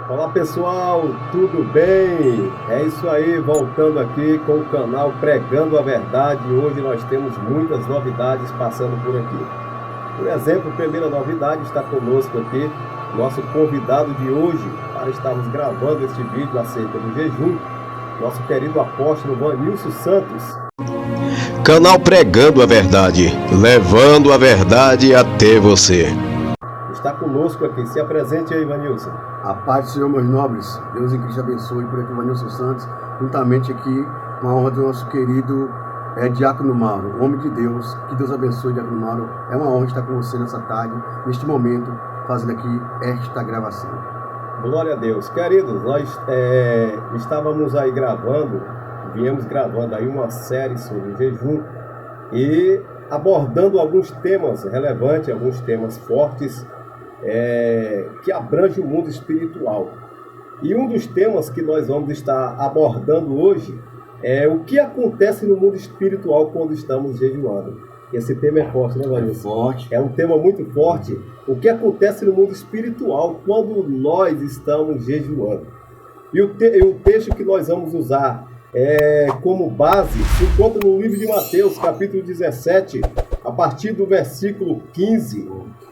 Olá pessoal, tudo bem? É isso aí, voltando aqui com o canal Pregando a Verdade. Hoje nós temos muitas novidades passando por aqui. Por exemplo, primeira novidade, está conosco aqui nosso convidado de hoje para estarmos gravando este vídeo acerca do jejum, nosso querido apóstolo Vanilson Santos. Canal Pregando a Verdade, levando a verdade até você. Está conosco aqui, se apresente aí, Vanilson. A paz do Senhor, meus nobres. Deus em Cristo abençoe. Por aqui, Vanilson Santos. Juntamente aqui, uma honra do nosso querido Diácono Mauro, homem de Deus. Que Deus abençoe, Diácono Mauro. É uma honra estar com você nessa tarde, neste momento, fazendo aqui esta gravação. Glória a Deus. Queridos, nós estávamos aí viemos gravando aí uma série sobre o jejum e abordando alguns temas relevantes, alguns temas fortes, que abrange o mundo espiritual. E um dos temas que nós vamos estar abordando hoje é o que acontece no mundo espiritual quando estamos jejuando. Esse tema é forte, né, Vanilson? Forte. É um tema muito forte. O que acontece no mundo espiritual quando nós estamos jejuando. E o texto que nós vamos usar como base se encontra no livro de Mateus, capítulo 17, a partir do versículo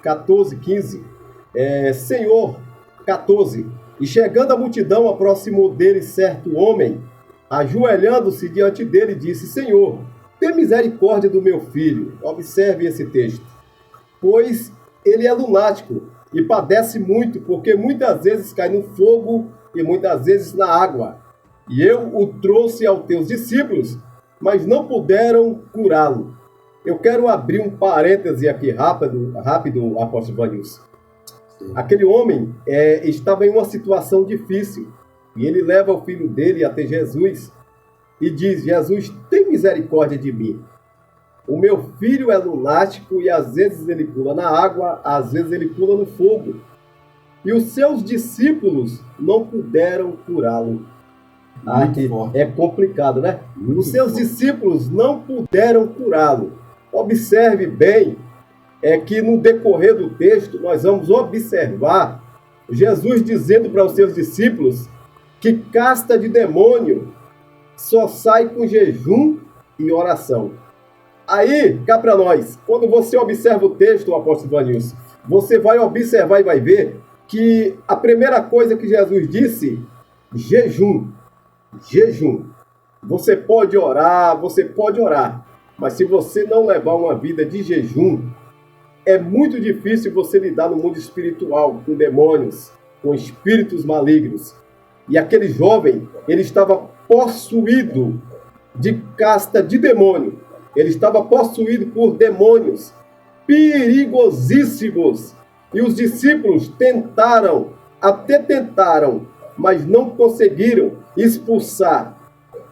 14, 15. Senhor, 14. E chegando a multidão, aproximou dele certo homem, ajoelhando-se diante dele, disse: Senhor, tem misericórdia do meu filho. Observe esse texto. Pois ele é lunático e padece muito, porque muitas vezes cai no fogo e muitas vezes na água. E eu o trouxe aos teus discípulos, mas não puderam curá-lo. Eu quero abrir um parêntese aqui rápido, apóstolo Vanilson. Aquele homem estava em uma situação difícil e ele leva o filho dele até Jesus e diz: Jesus, tem misericórdia de mim. O meu filho é lunático e às vezes ele pula na água, às vezes ele pula no fogo. E os seus discípulos não puderam curá-lo. É complicado, né? Os seus discípulos não puderam curá-lo. Observe bem, que no decorrer do texto nós vamos observar Jesus dizendo para os seus discípulos que casta de demônio só sai com jejum e oração. Aí, cá para nós, quando você observa o texto, o apóstolo Vanilson, você vai observar e vai ver que a primeira coisa que Jesus disse, jejum. Jejum. Você pode orar, mas se você não levar uma vida de jejum, é muito difícil você lidar no mundo espiritual com demônios, com espíritos malignos. E aquele jovem, ele estava possuído de casta de demônio. Ele estava possuído por demônios perigosíssimos. E os discípulos tentaram, mas não conseguiram expulsar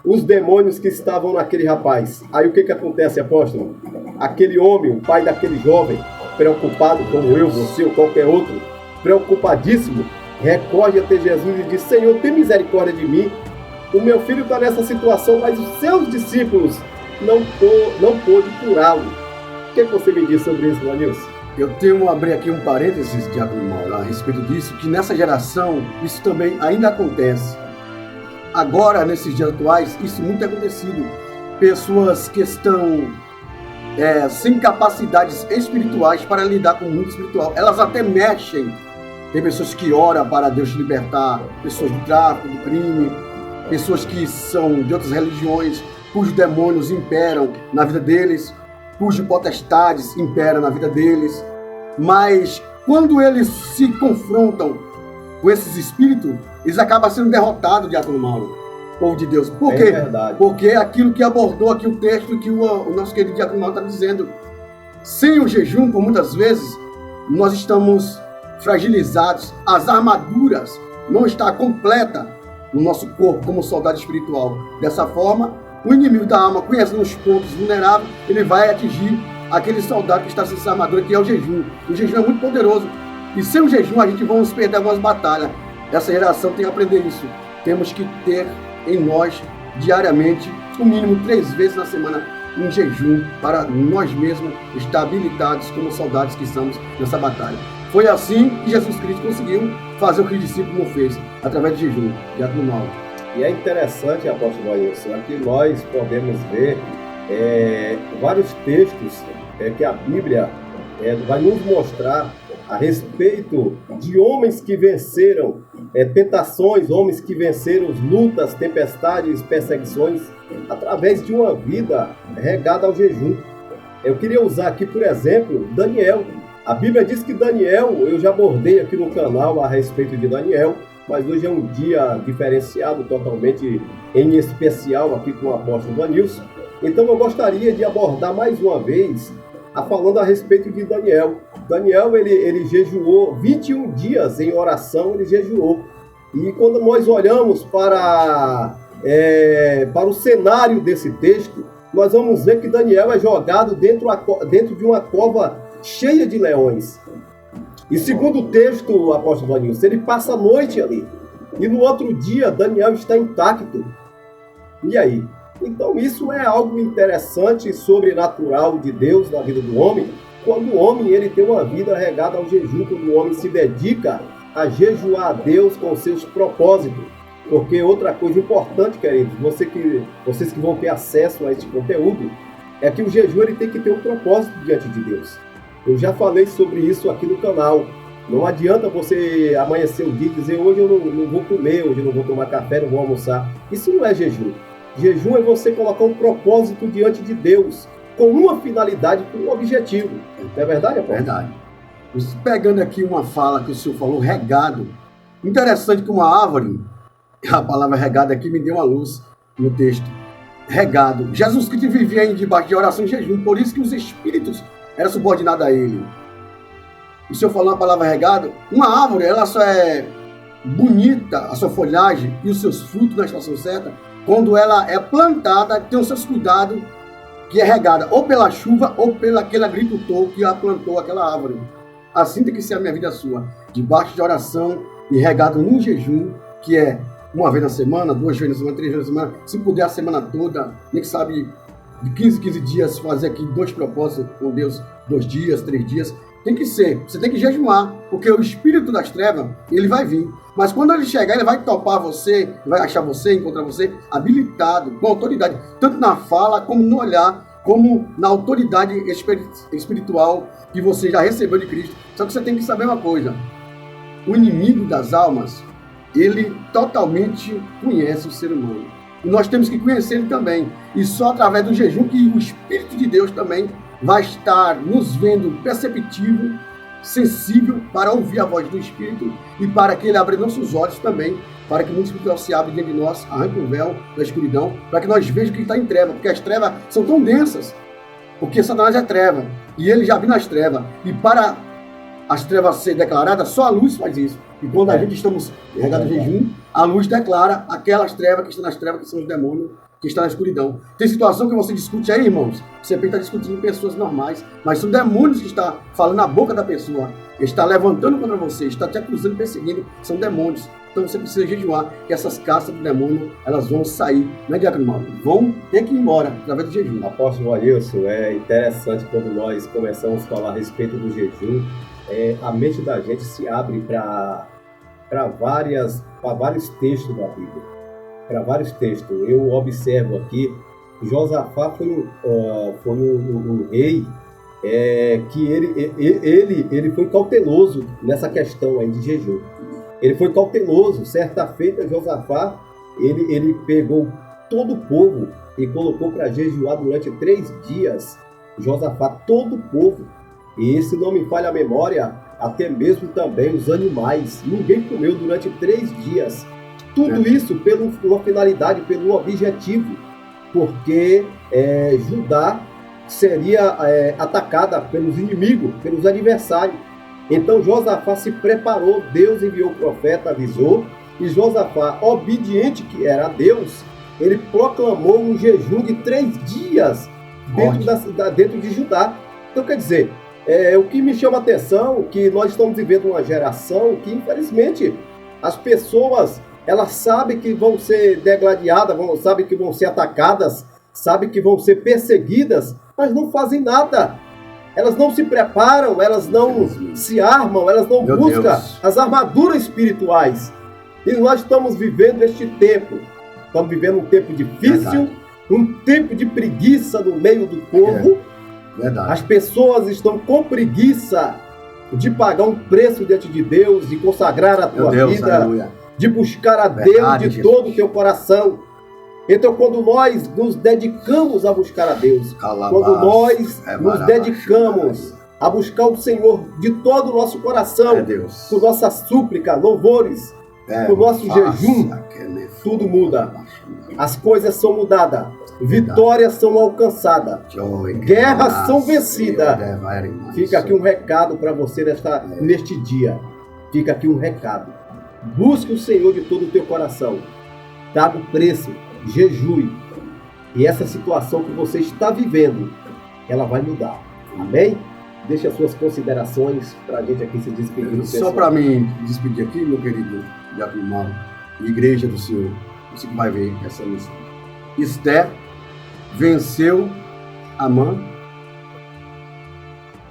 os demônios que estavam naquele rapaz. Aí o que acontece, apóstolo? Aquele homem, o pai daquele jovem, preocupado como eu, você ou qualquer outro, preocupadíssimo, recorre até Jesus e diz: Senhor, tem misericórdia de mim. O meu filho está nessa situação, mas os seus discípulos não pôde curá-lo. O que você me diz sobre isso, Vanilson? Eu tenho abrir aqui um parênteses, Diácono Mauro, a respeito disso, que nessa geração isso também ainda acontece. Agora, nesses dias atuais, isso muito é acontecido. Pessoas que estão sem capacidades espirituais para lidar com o mundo espiritual, elas até mexem. Tem pessoas que oram para Deus te libertar, pessoas do tráfico, do crime, pessoas que são de outras religiões, cujos demônios imperam na vida deles, cujos potestades imperam na vida deles. Mas quando eles se confrontam com esses espíritos, eles acabam sendo derrotados, Diácono Mauro, povo de Deus. Por quê? Verdade. Porque é aquilo que abordou aqui o texto que o nosso querido Diácono Mauro está dizendo. Sem o jejum, por muitas vezes, nós estamos fragilizados. As armaduras não estão completas no nosso corpo como soldado espiritual. Dessa forma, o inimigo da alma, conhecendo os pontos vulneráveis, ele vai atingir aquele soldado que está sem essa armadura, que é o jejum. O jejum é muito poderoso. E sem o jejum, a gente vai perder algumas batalhas. Essa geração tem que aprender isso. Temos que ter em nós, diariamente, no mínimo 3 vezes na semana, um jejum para nós mesmos estar habilitados como soldados que estamos nessa batalha. Foi assim que Jesus Cristo conseguiu fazer o que o discípulo não fez, através de jejum, Diácono Mauro. E é interessante, apóstolo Ailson, que nós podemos ver vários textos que a Bíblia vai nos mostrar a respeito de homens que venceram tentações, homens que venceram lutas, tempestades, perseguições, através de uma vida regada ao jejum. Eu queria usar aqui, por exemplo, Daniel. A Bíblia diz que Daniel, eu já abordei aqui no canal a respeito de Daniel, mas hoje é um dia diferenciado, totalmente em especial aqui com o apóstolo Vanilson. Então eu gostaria de abordar mais uma vez, falando a respeito de Daniel. Daniel, ele jejuou 21 dias em oração, ele jejuou. E quando nós olhamos para o cenário desse texto, nós vamos ver que Daniel é jogado dentro de uma cova cheia de leões. E segundo o texto, apóstolo Vanilson, ele passa a noite ali. E no outro dia, Daniel está intacto. E aí? Então isso é algo interessante, sobrenatural de Deus na vida do homem, quando o homem ele tem uma vida regada ao jejum, quando o homem se dedica a jejuar a Deus com seus propósitos. Porque outra coisa importante, queridos, vocês que vão ter acesso a este conteúdo, é que o jejum ele tem que ter um propósito diante de Deus. Eu já falei sobre isso aqui no canal. Não adianta você amanhecer o dia e dizer hoje eu não vou comer, hoje eu não vou tomar café, não vou almoçar. Isso não é jejum. Jejum é você colocar um propósito diante de Deus, com uma finalidade, com um objetivo. Não é verdade, Apóstolo? Verdade. Pegando aqui uma fala que o senhor falou, regado. Interessante que uma árvore, a palavra regado aqui me deu uma luz no texto. Regado. Jesus Cristo vivia debaixo de oração e jejum, por isso que os espíritos eram subordinados a ele. O senhor falou a palavra regado. Uma árvore, ela só é bonita, a sua folhagem e os seus frutos na estação certa, quando ela é plantada, tem os seus cuidados, que é regada ou pela chuva ou pelo aquele agricultor que a plantou aquela árvore. Assim tem que ser a minha vida sua, debaixo de oração e regado num jejum, que é uma vez na semana, 2 vezes na semana, 3 vezes na semana, se puder a semana toda, nem que sabe, de 15 dias, fazer aqui 2 propósitos com Deus, 2 dias, 3 dias, tem que ser, você tem que jejuar, porque o espírito das trevas, ele vai vir, mas quando ele chegar, ele vai topar você, vai achar você, encontrar você habilitado, com autoridade, tanto na fala, como no olhar, como na autoridade espiritual que você já recebeu de Cristo. Só que você tem que saber uma coisa, o inimigo das almas, ele totalmente conhece o ser humano. E nós temos que conhecer ele também. E só através do jejum que o Espírito de Deus também vai estar nos vendo perceptível, sensível, para ouvir a voz do Espírito e para que ele abra nossos olhos também, para que o mundo espiritual se abra diante de nós, arranque o véu da escuridão, para que nós vejamos que está em treva, porque as trevas são tão densas, porque Satanás é treva, e ele já viu nas trevas, e para as trevas ser declaradas, só a luz faz isso. E quando a gente estamos regados em jejum, a luz declara aquelas trevas que estão nas trevas, que são os demônios, que estão na escuridão. Tem situação que você discute aí, irmãos, você está discutindo pessoas normais, mas são demônios que estão falando na boca da pessoa, está levantando contra você, está te acusando, perseguindo, são demônios. Então você precisa jejuar, que essas caças do demônio, elas vão sair, né, Diácono Mauro? Vão ter que ir embora, através do jejum. Apóstolo Ailson, é interessante quando nós começamos a falar a respeito do jejum, a mente da gente se abre para vários textos da Bíblia. Para vários textos. Eu observo aqui, Josafá foi um rei que ele foi cauteloso nessa questão aí de jejum. Ele foi cauteloso. Certa feita, Josafá, ele pegou todo o povo e colocou para jejuar durante 3 dias. Josafá, todo o povo. E se não me falha a memória, até mesmo também os animais. Ninguém comeu durante 3 dias. Tudo isso por uma finalidade, pelo objetivo. Porque Judá seria atacada pelos inimigos, pelos adversários. Então Josafá se preparou, Deus enviou o profeta, avisou, e Josafá, obediente que era a Deus, ele proclamou um jejum de 3 dias dentro de Judá. Então quer dizer, o que me chama a atenção, que nós estamos vivendo uma geração que infelizmente as pessoas, elas sabem que vão ser degladiadas, sabem que vão ser atacadas, sabem que vão ser perseguidas, mas não fazem nada. Elas não se preparam, elas não se armam, elas não Meu buscam Deus. as armaduras espirituais. E nós estamos vivendo este tempo. Estamos vivendo um tempo difícil, Verdade. um tempo de preguiça no meio do povo. Verdade. As pessoas estão com preguiça de pagar um preço diante de Deus, de consagrar a Meu tua Deus, vida, aleluia. de buscar a Verdade, Deus de Jesus. todo o teu coração. Então, quando nós nos dedicamos a buscar a Deus, quando nós nos dedicamos a buscar o Senhor de todo o nosso coração, É Deus. com nossa súplica, louvores, com o nosso jejum, tudo muda. As coisas são mudadas, vitórias são alcançadas, guerras são vencidas. Fica aqui um recado para você neste dia. Fica aqui um recado. Busque o Senhor de todo o teu coração. Pague o preço, jejue. E essa situação que você está vivendo, ela vai mudar. Amém? Deixe as suas considerações para a gente aqui se despedir. Só para mim despedir aqui, meu querido Diácono Mauro, Igreja do Senhor, você que vai ver essa missão. Esther venceu Amã,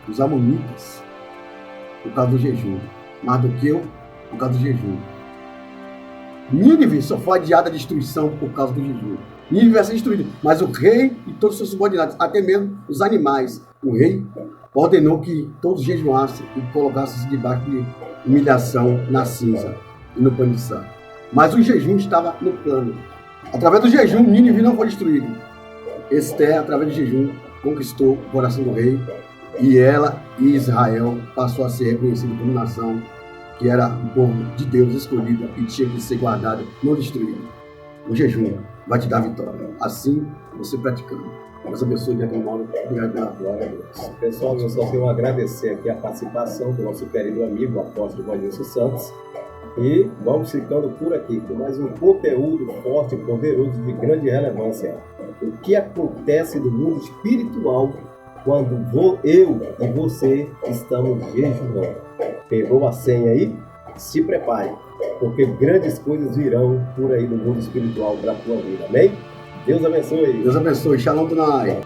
os amonitas, por causa do jejum. Mardoqueu, por causa do jejum. Nínive só foi adiada à destruição por causa do jejum. Nínive vai ser destruído, mas o rei e todos os seus subordinados, até mesmo os animais, o rei ordenou que todos jejuassem e colocassem-se debaixo de humilhação na cinza e no pano de sangue. Mas o jejum estava no plano. Através do jejum, Nínive não foi destruído. Esther, através do jejum, conquistou o coração do rei e ela e Israel passou a ser reconhecido como nação que era um povo de Deus escolhido e tinha que ser guardado, não destruído. O jejum vai te dar vitória. Assim, você praticando. Deus abençoe, Diácono Mauro. Obrigado pela glória a Deus. Pessoal, eu só tenho a agradecer aqui a participação do nosso querido amigo, o apóstolo Vanilson Santos. E vamos ficando por aqui com mais um conteúdo forte, poderoso, de grande relevância. O que acontece no mundo espiritual quando eu e você estamos jejuando. Pegou a senha aí? Se prepare, porque grandes coisas virão por aí no mundo espiritual para a tua vida. Amém? Deus abençoe. Deus abençoe. Shalom Dunai.